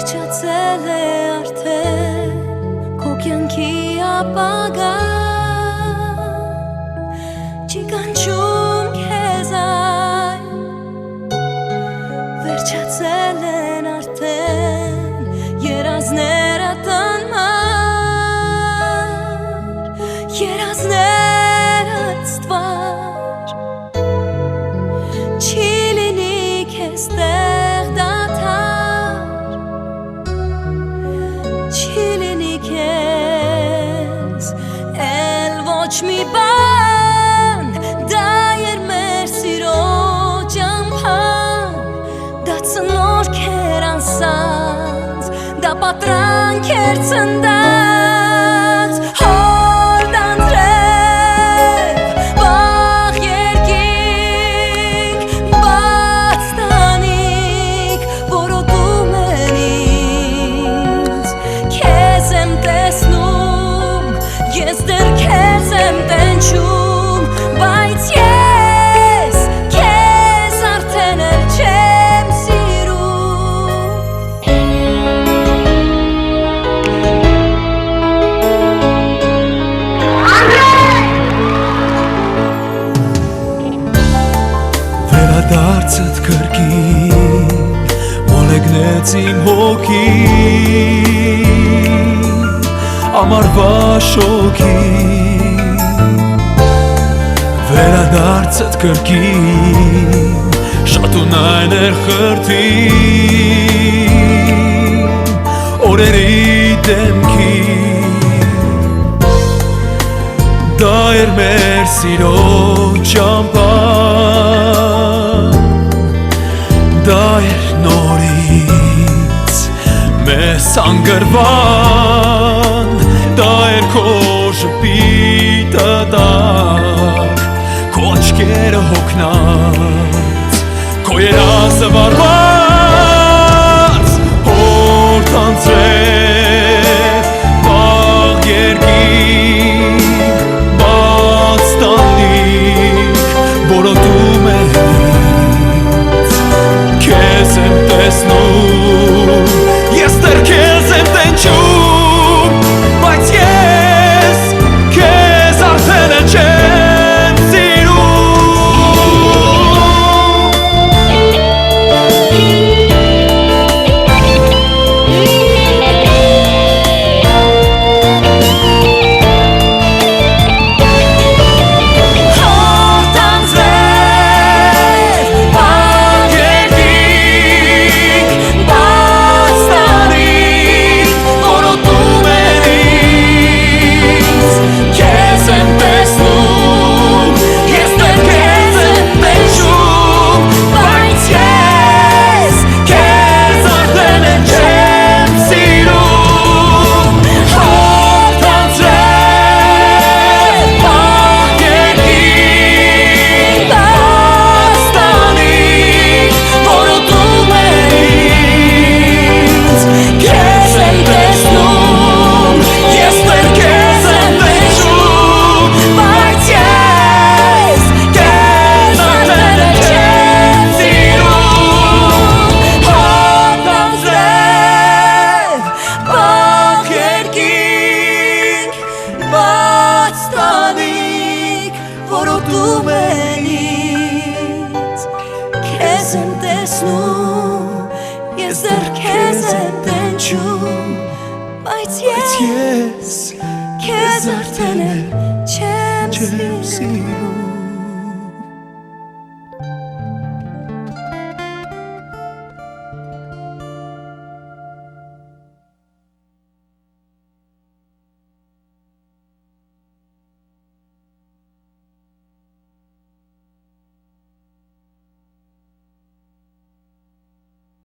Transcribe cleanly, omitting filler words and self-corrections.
վերջացել է արդեն քո կյանքի ապագա Չի կանչում քեզ այն վերջացել են արդեն երազները տանմար երազները ստվար Չի լինի քեզ տեղ դադար Չի լինի քեզ էլ ոչ մի բան Դա էր մեր սիրո ճամփան Դա ծնորք էր անսած Դա պատրանք էր ծննդած Հորդ անձրև վաղ երկինք Բաց տանիք որոտում են ինձ Քեզ եմ տեսնում Ես դեռ քեզ եմ տենչում Բայց ես քեզ արդեն էլ չեմ սիրում Վերադարձդ կրկին մոլեգնեց իմ հոգին Ամարվա շոգին Վերադարձդ կրկին շատունայն էր խրթին Օրերի դեմքին Դա էր մեր սիրո ճամփան Դա էր նորից մեզ անգրվան Դա էր քո ժպիտը դակ Քո աչքերը հոգնած Քո երազը վարված Հորդ անձրև վաղ երկինք Բաց տանիք որոտում են ինձ Քեզ եմ տեսնում Ես դեռ քեզ եմ տենչում Բայց ես քեզ արդեն էլ չեմ որոտում են ինձ Քեզ եմ տեսնում Ես դեռ քեզ եմ տենչում Բայց ես քեզ արդեն